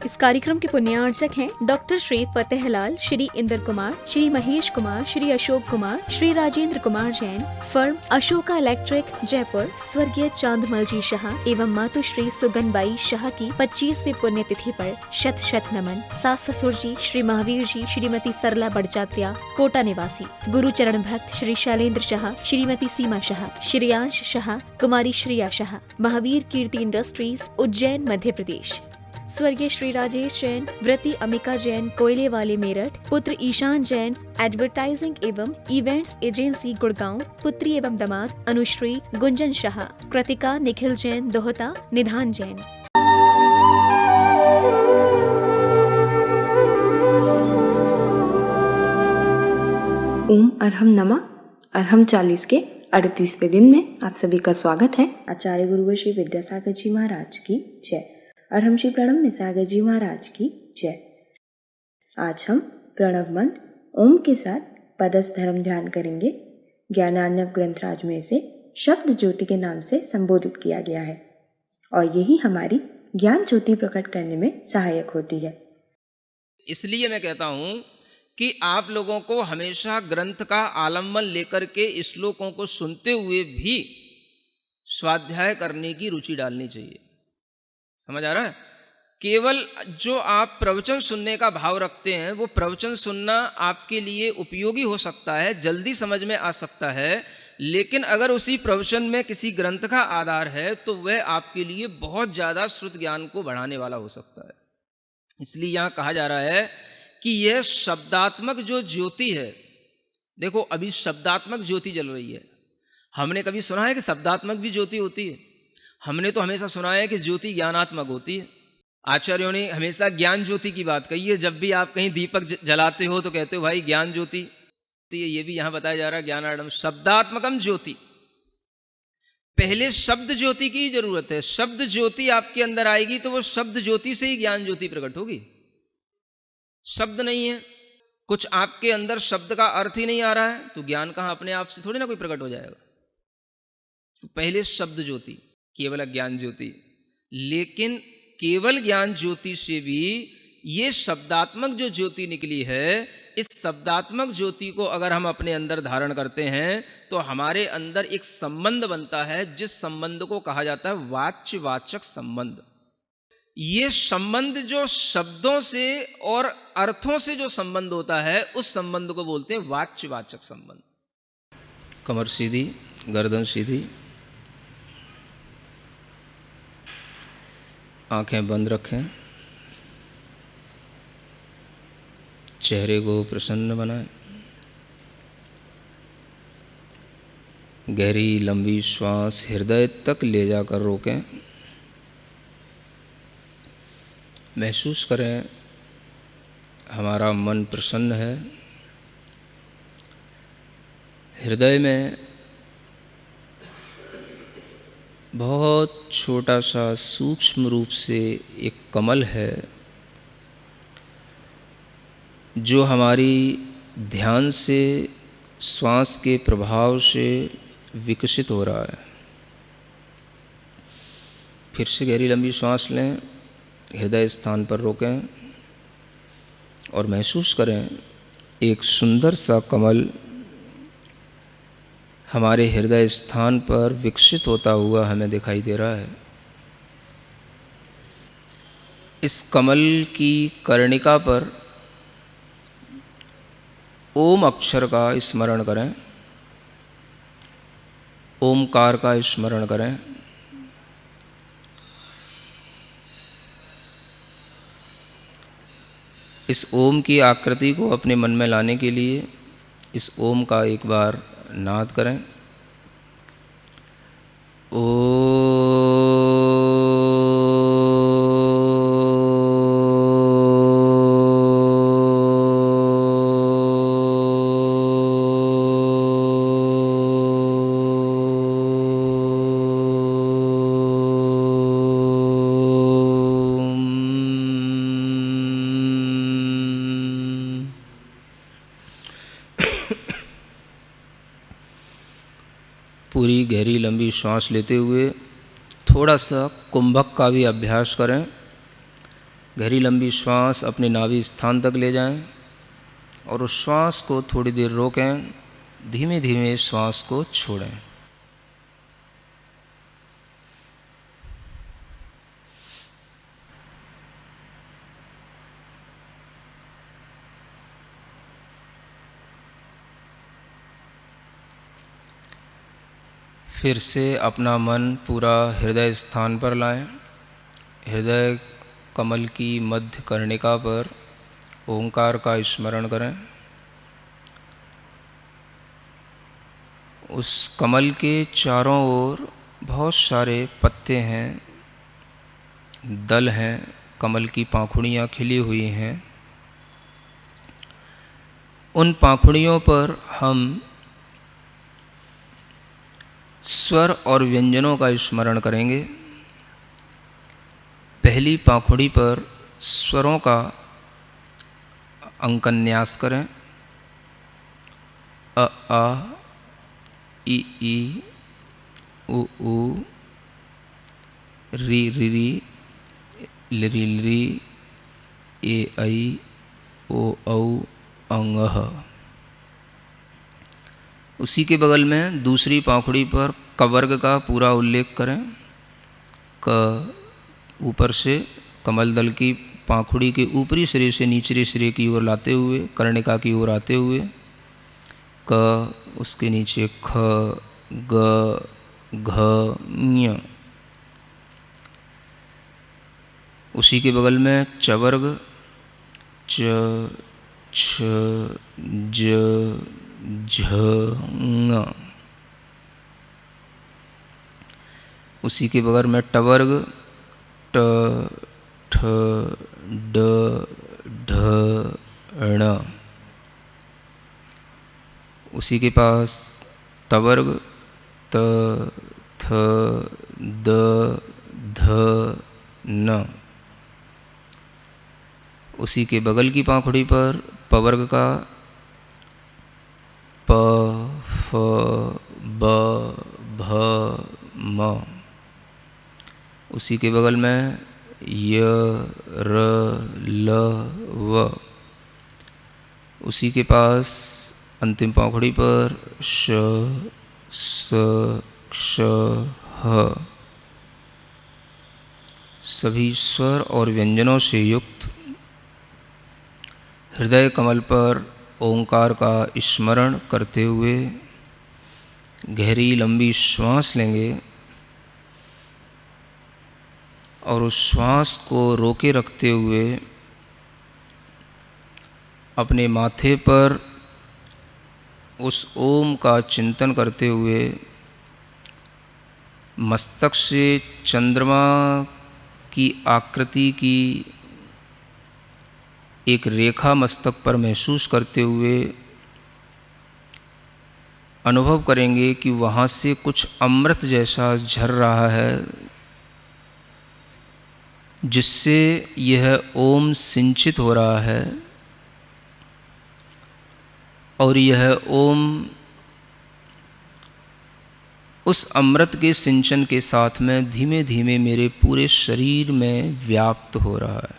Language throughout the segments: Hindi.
इस कार्यक्रम के पुण्यार्चक हैं doctor Shri Fatehlal, Shri Indra Kumar, Shri Mahesh Kumar, Shri Ashok Kumar, Shri Rajendra Kumar Jain, firm Ashoka electric Jaipur, स्वर्गीय चांदमल जी शाह एवं मातुश्री सुगनबाई शाह की 25वीं पुण्यतिथि पर शत शत नमन। सास ससुर जी श्री महावीर जी, श्रीमती सरला बड़जात्या कोटा निवासी, गुरु चरण भक्त श्री शैलेंद्र शाह, श्रीमती सीमा शाह, श्रेयांश शाह, कुमारी श्रेया शाह, महावीर कीर्ति इंडस्ट्रीज उज्जैन मध्य प्रदेश। स्वर्गीय श्री राजेश जैन, व्रती अमिका जैन कोयले वाले मेरठ, पुत्र ईशान जैन एडवर्टाइजिंग एवं इवेंट्स एजेंसी गुड़गांव, पुत्री एवं दामाद अनुश्री गुंजन शाह, कृतिका निखिल जैन दोहता, निधान जैन। ओम अरहम नमः। अरहम 40 के 38वें दिन में आप सभी का स्वागत है। आचार्य गुरुवर श्री विद्यासागर जी महाराज की जय। अरहम श्री प्रणव में सागर जी महाराज की जय। आज हम प्रणव मंत्र ओम के साथ पदस्थ धर्म ध्यान करेंगे। ज्ञानार्णव ग्रंथराज में इसे शब्द ज्योति के नाम से संबोधित किया गया है और यही हमारी ज्ञान ज्योति प्रकट करने में सहायक होती है। इसलिए मैं कहता हूं कि आप लोगों को हमेशा ग्रंथ का आलम्बन लेकर के श्लोकों को सुनते हुए भी स्वाध्याय करने की रुचि डालनी चाहिए। समझ आ रहा है? केवल जो आप प्रवचन सुनने का भाव रखते हैं वो प्रवचन सुनना आपके लिए उपयोगी हो सकता है, जल्दी समझ में आ सकता है, लेकिन अगर उसी प्रवचन में किसी ग्रंथ का आधार है तो वह आपके लिए बहुत ज़्यादा श्रुत ज्ञान को बढ़ाने वाला हो सकता है। इसलिए यहाँ कहा जा रहा है कि यह शब्दात्मक जो ज्योति है, देखो अभी शब्दात्मक ज्योति जल रही है। हमने कभी सुना है कि शब्दात्मक भी ज्योति होती है? हमने तो हमेशा सुना है कि ज्योति ज्ञानात्मक होती है। आचार्यों ने हमेशा ज्ञान ज्योति की बात कही है। जब भी आप कहीं दीपक जलाते हो तो कहते हो भाई ज्ञान ज्योति, तो ये भी यहाँ बताया जा रहा है ज्ञानार्णव शब्दात्मकम ज्योति। पहले शब्द ज्योति की जरूरत है। शब्द ज्योति आपके अंदर आएगी तो वो शब्द ज्योति से ही ज्ञान ज्योति प्रकट होगी। शब्द नहीं है, कुछ आपके अंदर शब्द का अर्थ ही नहीं आ रहा है तो ज्ञान कहाँ अपने आप से थोड़ी ना कोई प्रकट हो जाएगा। तो पहले शब्द ज्योति, केवल ज्ञान ज्योति। लेकिन केवल ज्ञान ज्योति से भी ये शब्दात्मक जो ज्योति निकली है, इस शब्दात्मक ज्योति को अगर हम अपने अंदर धारण करते हैं तो हमारे अंदर एक संबंध बनता है, जिस संबंध को कहा जाता है वाच्यवाचक संबंध। ये संबंध जो शब्दों से और अर्थों से जो संबंध होता है उस संबंध को बोलते हैं वाच्यवाचक संबंध। कमर सीधी, गर्दन सीधी, आंखें बंद रखें, चेहरे को प्रसन्न बनाएं, गहरी लंबी श्वास हृदय तक ले जाकर रोकें। महसूस करें हमारा मन प्रसन्न है। हृदय में बहुत छोटा सा सूक्ष्म रूप से एक कमल है जो हमारी ध्यान से, श्वास के प्रभाव से विकसित हो रहा है। फिर से गहरी लंबी श्वास लें, हृदय स्थान पर रोकें और महसूस करें एक सुंदर सा कमल हमारे हृदय स्थान पर विकसित होता हुआ हमें दिखाई दे रहा है। इस कमल की कर्णिका पर ओम अक्षर का स्मरण करें, ओमकार का स्मरण करें। इस ओम की आकृति को अपने मन में लाने के लिए इस ओम का एक बार नाद करें। पूरी गहरी लंबी श्वास लेते हुए थोड़ा सा कुंभक का भी अभ्यास करें। गहरी लंबी श्वास अपने नाभि स्थान तक ले जाएं और उस श्वास को थोड़ी देर रोकें, धीमे धीमे श्वास को छोड़ें। फिर से अपना मन पूरा हृदय स्थान पर लाएं। हृदय कमल की मध्य कर्णिका पर ओंकार का स्मरण करें। उस कमल के चारों ओर बहुत सारे पत्ते हैं, दल हैं, कमल की पाखुड़ियाँ खिली हुई हैं। उन पाखुड़ियों पर हम स्वर और व्यंजनों का स्मरण करेंगे। पहली पाखुड़ी पर स्वरों का अंकन्यास करें। अ आ, इ ई, उ ऊ, री री री, लिरी लिरी, ए ऐ, ओ औ, अंग ह। उसी के बगल में दूसरी पाखुड़ी पर क वर्ग का पूरा उल्लेख करें। क ऊपर से कमल दल की पाखुड़ी के ऊपरी सिरे से निचले सिरे की ओर लाते हुए कर्णिका की ओर आते हुए क, उसके नीचे ख, ग, घ, ञ। उसी के बगल में च वर्ग च, छ, ज, झ, ङ। उसी के बगल में ट वर्ग ट, ठ, ड, ढ, ण। उसी के पास त वर्ग त, थ, द, ध, न। उसी के बगल की पाखुड़ी पर प वर्ग का प, फ, ब, भ, म। उसी के बगल में य, र, ल, व। उसी के पास अंतिम पाखुड़ी पर श, स, क्ष, ह। सभी स्वर और व्यंजनों से युक्त हृदय कमल पर ओंकार का स्मरण करते हुए गहरी लंबी श्वास लेंगे और उस श्वास को रोके रखते हुए अपने माथे पर उस ओम का चिंतन करते हुए मस्तक से चंद्रमा की आकृति की एक रेखा मस्तक पर महसूस करते हुए अनुभव करेंगे कि वहाँ से कुछ अमृत जैसा झर रहा है, जिससे यह ओम सिंचित हो रहा है और यह ओम उस अमृत के सिंचन के साथ में धीमे धीमे मेरे पूरे शरीर में व्याप्त हो रहा है।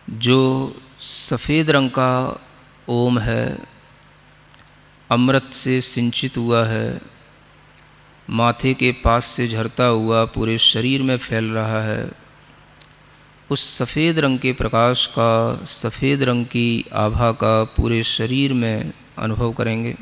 जो सफ़ेद रंग का ओम है, अमृत से सिंचित हुआ है, माथे के पास से झरता हुआ पूरे शरीर में फैल रहा है, उस सफ़ेद रंग के प्रकाश का, सफ़ेद रंग की आभा का पूरे शरीर में अनुभव करेंगे।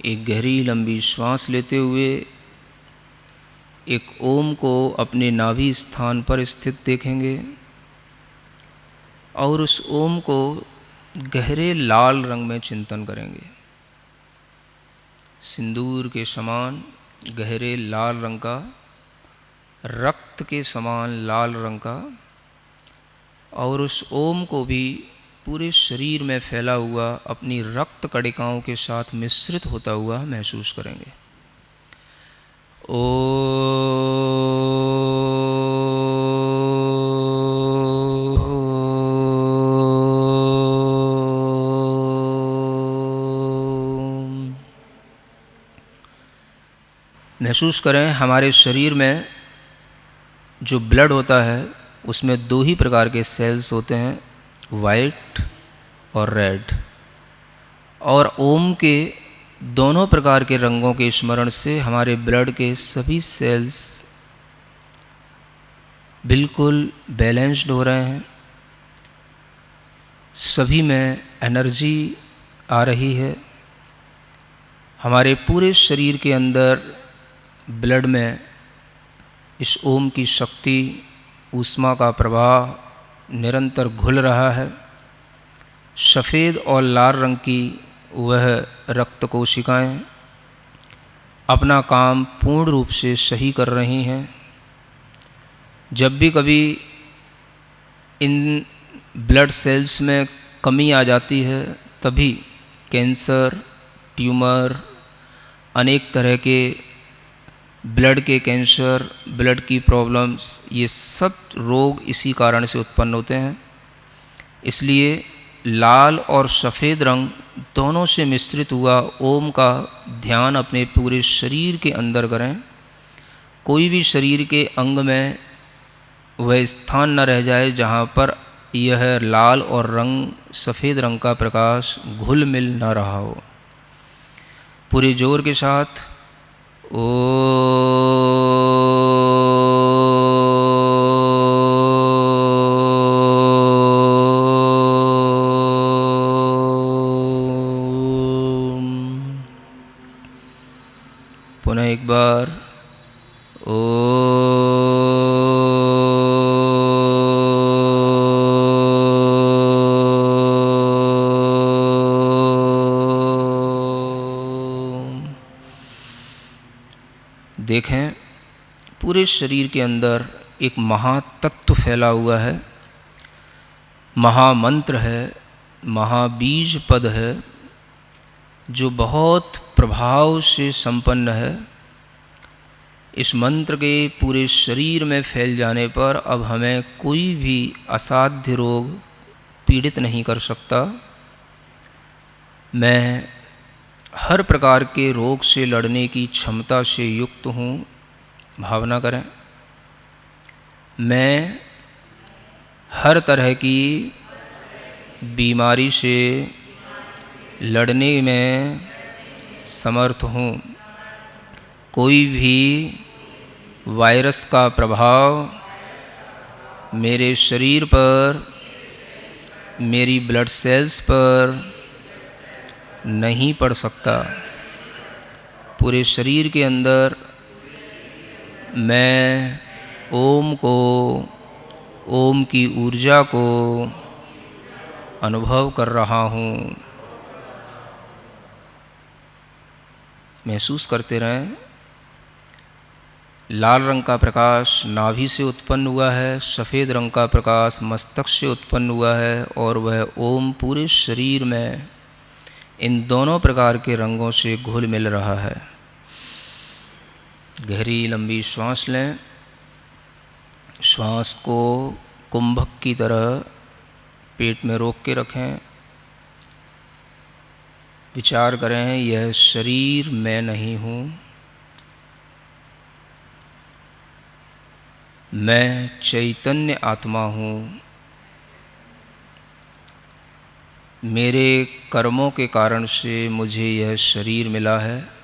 एक गहरी लंबी श्वास लेते हुए एक ओम को अपने नाभि स्थान पर स्थित देखेंगे और उस ओम को गहरे लाल रंग में चिंतन करेंगे। सिंदूर के समान गहरे लाल रंग का, रक्त के समान लाल रंग का, और उस ओम को भी पूरे शरीर में फैला हुआ अपनी रक्त कणिकाओं के साथ मिश्रित होता हुआ महसूस करेंगे। महसूस करें हमारे शरीर में जो ब्लड होता है उसमें दो ही प्रकार के सेल्स होते हैं, वाइट और रेड। और ओम के दोनों प्रकार के रंगों के स्मरण से हमारे ब्लड के सभी सेल्स बिल्कुल बैलेंस्ड हो रहे हैं, सभी में एनर्जी आ रही है। हमारे पूरे शरीर के अंदर ब्लड में इस ओम की शक्ति, ऊष्मा का प्रवाह निरंतर घुल रहा है। सफ़ेद और लाल रंग की वह रक्त कोशिकाएं अपना काम पूर्ण रूप से सही कर रही हैं। जब भी कभी इन ब्लड सेल्स में कमी आ जाती है तभी कैंसर, ट्यूमर, अनेक तरह के ब्लड के कैंसर, ब्लड की प्रॉब्लम्स, ये सब रोग इसी कारण से उत्पन्न होते हैं। इसलिए लाल और सफ़ेद रंग दोनों से मिश्रित हुआ ओम का ध्यान अपने पूरे शरीर के अंदर करें। कोई भी शरीर के अंग में वह स्थान न रह जाए जहाँ पर यह लाल और सफ़ेद रंग का प्रकाश घुल मिल न रहा हो। पूरे जोर के साथ ओ पुनः एक बार ओ देखें पूरे शरीर के अंदर एक महातत्व फैला हुआ है, महामंत्र है, महाबीज पद है जो बहुत प्रभाव से संपन्न है। इस मंत्र के पूरे शरीर में फैल जाने पर अब हमें कोई भी असाध्य रोग पीड़ित नहीं कर सकता। मैं हर प्रकार के रोग से लड़ने की क्षमता से युक्त हूँ। भावना करें, मैं हर तरह की बीमारी से लड़ने में समर्थ हूँ। कोई भी वायरस का प्रभाव मेरे शरीर पर, मेरी ब्लड सेल्स पर नहीं पड़ सकता। पूरे शरीर के अंदर मैं ओम को, ओम की ऊर्जा को अनुभव कर रहा हूँ। महसूस करते रहें, लाल रंग का प्रकाश नाभि से उत्पन्न हुआ है, सफ़ेद रंग का प्रकाश मस्तक से उत्पन्न हुआ है, और वह ओम पूरे शरीर में इन दोनों प्रकार के रंगों से घुल मिल रहा है। गहरी लंबी श्वास लें। श्वास को कुंभक की तरह पेट में रोक के रखें। विचार करें, यह शरीर मैं नहीं हूँ, मैं चैतन्य आत्मा हूँ। मेरे कर्मों के कारण से मुझे यह शरीर मिला है।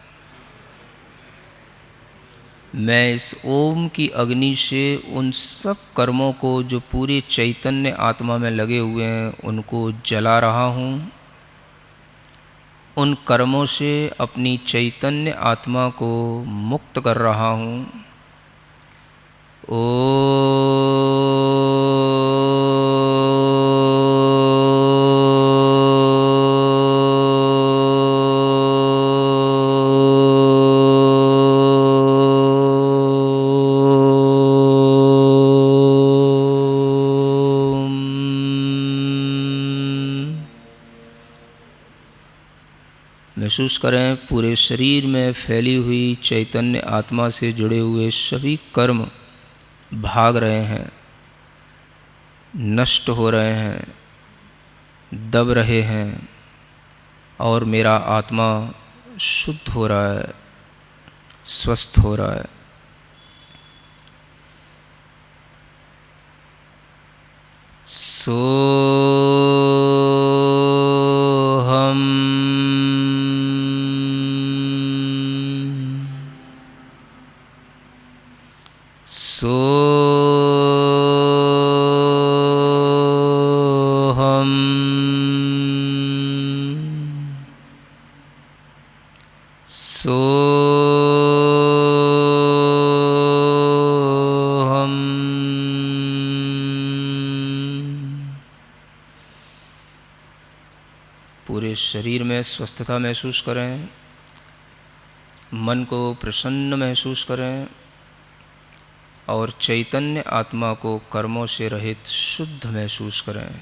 मैं इस ओम की अग्नि से उन सब कर्मों को जो पूरे चैतन्य आत्मा में लगे हुए हैं उनको जला रहा हूँ। उन कर्मों से अपनी चैतन्य आत्मा को मुक्त कर रहा हूँ। ओ महसूस करें पूरे शरीर में फैली हुई चैतन्य आत्मा से जुड़े हुए सभी कर्म भाग रहे हैं, नष्ट हो रहे हैं, दब रहे हैं और मेरा आत्मा शुद्ध हो रहा है, स्वस्थ हो रहा है। सोहम सोहम सोहम पूरे शरीर में स्वस्थता महसूस करें, मन को प्रसन्न महसूस करें और चैतन्य आत्मा को कर्मों से रहित शुद्ध महसूस करें।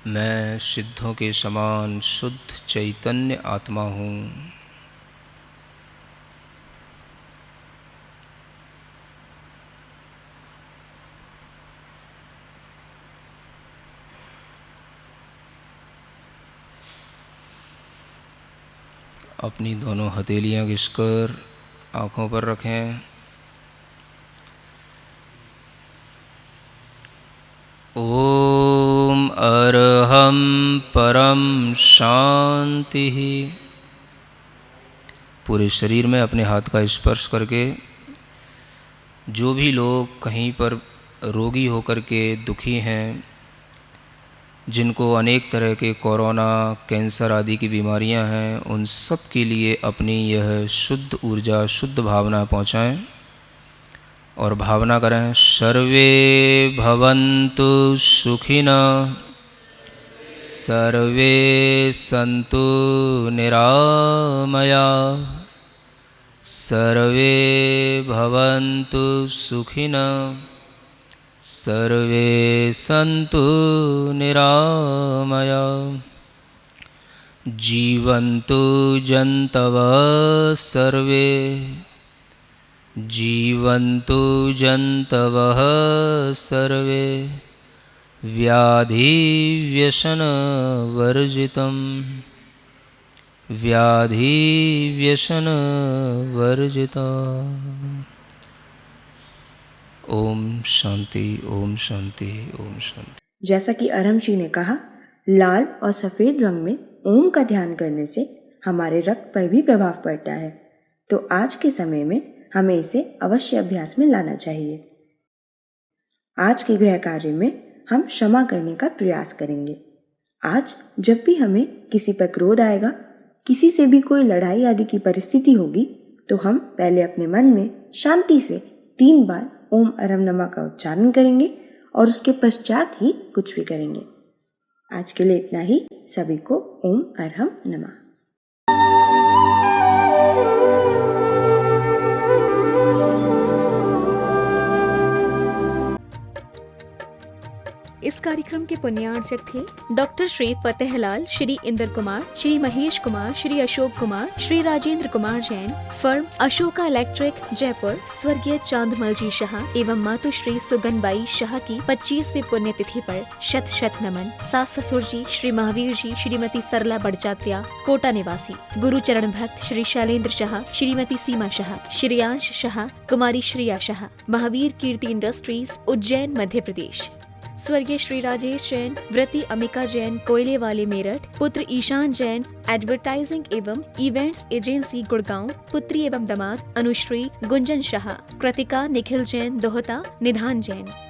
मैं सिद्धों के समान शुद्ध चैतन्य आत्मा हूँ। अपनी दोनों हथेलियाँ घिसकर आँखों पर रखें। ओम अरहम परम शांति। पूरे शरीर में अपने हाथ का स्पर्श करके जो भी लोग कहीं पर रोगी होकर के दुखी हैं, जिनको अनेक तरह के कोरोना, कैंसर आदि की बीमारियां हैं, उन सब के लिए अपनी यह शुद्ध ऊर्जा, शुद्ध भावना पहुंचाएं और भावना करें, सर्वे भवन्तु सुखिनः, सर्वे सन्तु निरामयाः, सर्वे भवन्तु सुखिनः, सर्वे सन्तु निरामयाः, जीवन्तु जन्तवः सर्वे, जीवन्तु जन्तवः सर्वे, व्याधिव्यसनवर्जितं, व्याधिव्यसनवर्जितम्। ओम शांति, ओम शांति, ओम शांति। जैसा कि अरहम ने कहा, लाल और सफेद रंग में ओम का ध्यान करने से हमारे रक्त पर भी प्रभाव पड़ता है, तो आज के समय में हमें इसे अवश्य अभ्यास में लाना चाहिए। आज के गृह कार्य में हम क्षमा करने का प्रयास करेंगे। आज जब भी हमें किसी पर क्रोध आएगा, किसी से भी कोई लड़ाई आदि की परिस्थिति होगी, तो हम पहले अपने मन में शांति से 3 बार ओम अरहम नमः का उच्चारण करेंगे और उसके पश्चात ही कुछ भी करेंगे। आज के लिए इतना ही। सभी को ओम अरहम नमः। इस कार्यक्रम के पुण्यार्चक थे doctor Shri Fatehlal, Shri Inder Kumar, Shri Mahesh Kumar, Shri Ashok Kumar, Shri Rajendra Kumar Jain, firm Ashoka electric Jaipur, स्वर्गीय चांदमल जी शाह एवं मातुश्री सुगनबाई शाह की 25वीं पुण्यतिथि पर शत शत नमन। सास ससुर जी श्री महावीर जी, श्रीमती सरला बड़जात्या, कोटा निवासी, गुरुचरण भक्त श्री शैलेंद्र शाह, श्रीमती सीमा शाह, श्रेयांश शाह, कुमारी श्रेया शाह, महावीर कीर्ति इंडस्ट्रीज, उज्जैन, मध्य प्रदेश। स्वर्गीय श्री राजेश जैन, व्रती अमिका जैन, कोयले वाले मेरठ, पुत्र ईशान जैन, एडवर्टाइजिंग एवं इवेंट्स एजेंसी गुड़गांव, पुत्री एवं दामाद अनुश्री गुंजन शाह, कृतिका निखिल जैन, दोहता, निधान जैन।